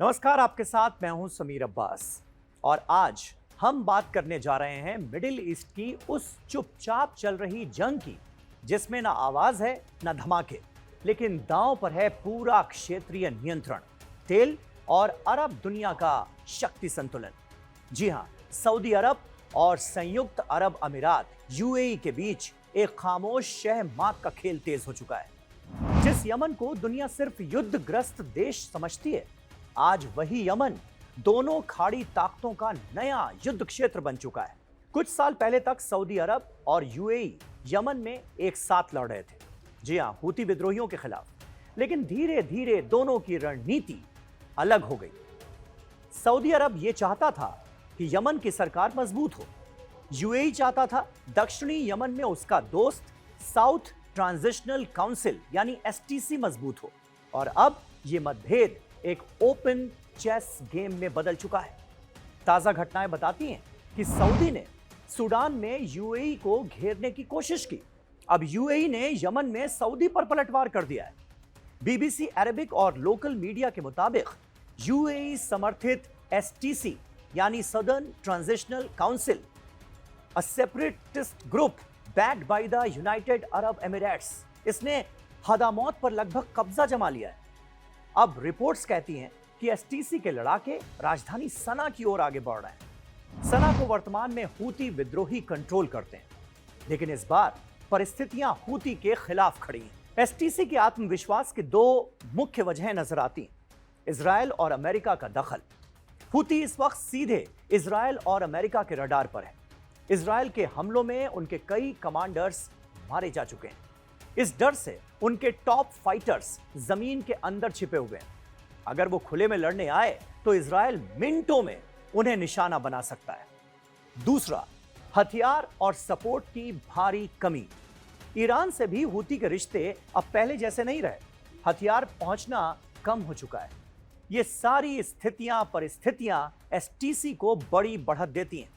नमस्कार, आपके साथ मैं हूं समीर अब्बास और आज हम बात करने जा रहे हैं मिडिल ईस्ट की उस चुपचाप चल रही जंग की जिसमें ना आवाज है ना धमाके, लेकिन दांव पर है पूरा क्षेत्रीय नियंत्रण, तेल और अरब दुनिया का शक्ति संतुलन। जी हां, सऊदी अरब और संयुक्त अरब अमीरात यूएई के बीच एक खामोश शह मात का खेल तेज हो चुका है। जिस यमन को दुनिया सिर्फ युद्धग्रस्त देश समझती है, आज वही यमन दोनों खाड़ी ताकतों का नया युद्ध क्षेत्र बन चुका है। कुछ साल पहले तक सऊदी अरब और यूएई यमन में एक साथ लड़ रहे थे, जी हां, हूती विद्रोहियों के खिलाफ। लेकिन धीरे धीरे दोनों की रणनीति अलग हो गई। सऊदी अरब यह चाहता था कि यमन की सरकार मजबूत हो, यूएई चाहता था दक्षिणी यमन में उसका दोस्त साउथ ट्रांजिशनल काउंसिल यानी एसटीसी मजबूत हो। और अब यह मतभेद एक ओपन चेस गेम में बदल चुका है। ताजा घटनाएं बताती हैं कि सऊदी ने सूडान में यूएई को घेरने की कोशिश की। अब यूएई ने यमन में सऊदी पर पलटवार कर दिया है। बीबीसी अरबिक और लोकल मीडिया के मुताबिक यूएई समर्थित एसटीसी यानी southern transitional council, a separatist group backed by the United Arab Emirates, इसने हदामौत पर लगभग कब्जा जमा लिया है। अब रिपोर्ट्स कहती हैं कि एसटीसी के लड़ाके राजधानी सना की ओर आगे बढ़ रहे हैं। सना को वर्तमान में हूती विद्रोही कंट्रोल करते हैं, लेकिन इस बार परिस्थितियां हूती के खिलाफ खड़ी हैं। एसटीसी के आत्मविश्वास की दो मुख्य वजहें नजर आती हैं: इजरायल और अमेरिका का दखल। हूती इस वक्त सीधे इजरायल और अमेरिका के रडार पर है। इजरायल के हमलों में उनके कई कमांडर्स मारे जा चुके हैं। इस डर से उनके टॉप फाइटर्स जमीन के अंदर छिपे हुए हैं। अगर वो खुले में लड़ने आए तो इजरायल मिनटों में उन्हें निशाना बना सकता है। दूसरा, हथियार और सपोर्ट की भारी कमी। ईरान से भी हूती के रिश्ते अब पहले जैसे नहीं रहे। हथियार पहुंचना कम हो चुका है। ये सारी परिस्थितियां एसटीसी को बड़ी बढ़त देती हैं।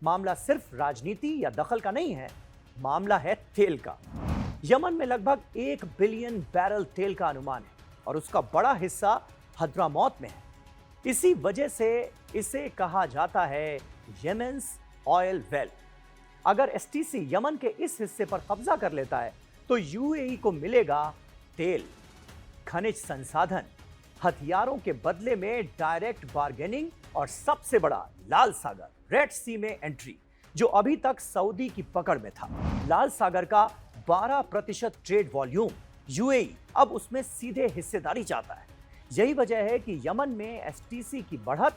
मामला सिर्फ राजनीति या दखल का नहीं है, मामला है तेल का। यमन में लगभग 1 बिलियन बैरल तेल का अनुमान है और उसका बड़ा हिस्सा हद्रामौत में है। इसी वजह से इसे कहा जाता है येमेन्स ऑयल वेल। अगर एसटीसी यमन के इस हिस्से पर कब्जा कर लेता है तो यूएई को मिलेगा तेल, खनिज संसाधन, हथियारों के बदले में डायरेक्ट बार्गेनिंग और सबसे बड़ा लाल सागर, रेड सी में एंट्री, जो अभी तक सऊदी की पकड़ में था। लाल सागर का 12% ट्रेड वॉल्यूम, यूएई अब उसमें सीधे हिस्सेदारी चाहता है। यही वजह है कि यमन में एसटीसी की बढ़त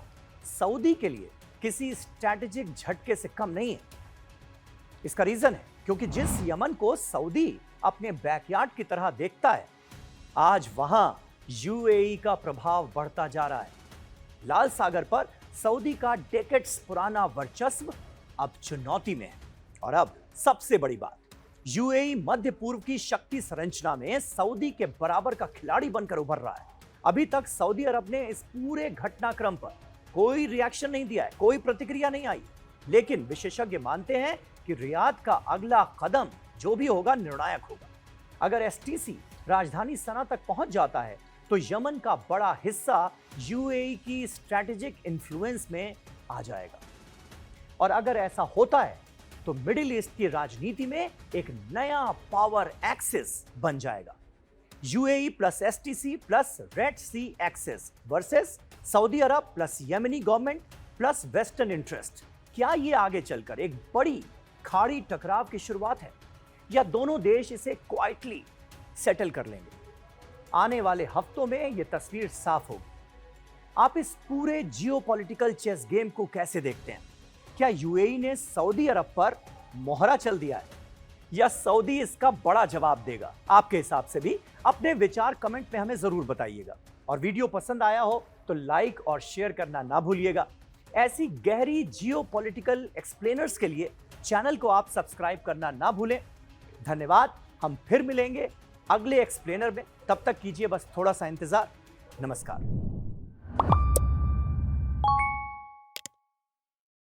सऊदी के लिए किसी स्ट्रैटेजिक झटके से कम नहीं है। इसका रीजन है क्योंकि जिस यमन को सऊदी अपने बैकयार्ड की तरह देखता है, आज वहां यूएई का प्रभाव बढ़ता जा रहा है। लाल सागर पर सऊदी का डेकेड्स पुराना वर्चस्व अब चुनौती में है। और अब सबसे बड़ी बात, यूएई मध्य पूर्व की शक्ति संरचना में सऊदी के बराबर का खिलाड़ी बनकर उभर रहा है। अभी तक सऊदी अरब ने इस पूरे घटनाक्रम पर कोई रिएक्शन नहीं दिया है, कोई प्रतिक्रिया नहीं आई। लेकिन विशेषज्ञ मानते हैं कि रियाद का अगला कदम जो भी होगा निर्णायक होगा। अगर एसटीसी राजधानी सना तक पहुंच जाता है तो यमन का बड़ा हिस्सा यूएई की स्ट्रैटेजिक इन्फ्लुएंस में आ जाएगा। और अगर ऐसा होता है तो मिडिल ईस्ट की राजनीति में एक नया पावर एक्सिस बन जाएगा। UAE plus STC plus Red Sea axis versus Saudi Arabia plus Yemeni government plus western interest. क्या यह आगे चलकर एक बड़ी खाड़ी टकराव की शुरुआत है या दोनों देश इसे क्वाइटली सेटल कर लेंगे? आने वाले हफ्तों में यह तस्वीर साफ होगी। आप इस पूरे जियोपॉलिटिकल चेस गेम को कैसे देखते हैं? क्या यूएई ने सऊदी अरब पर मोहरा चल दिया है या सऊदी इसका बड़ा जवाब देगा? आपके हिसाब से भी अपने विचार कमेंट में हमें जरूर बताइएगा। और वीडियो पसंद आया हो तो लाइक और शेयर करना ना भूलिएगा। ऐसी गहरी जियोपॉलिटिकल एक्सप्लेनर्स के लिए चैनल को आप सब्सक्राइब करना ना भूलें। धन्यवाद। हम फिर मिलेंगे अगले एक्सप्लेनर में। तब तक कीजिए बस थोड़ा सा इंतजार। नमस्कार।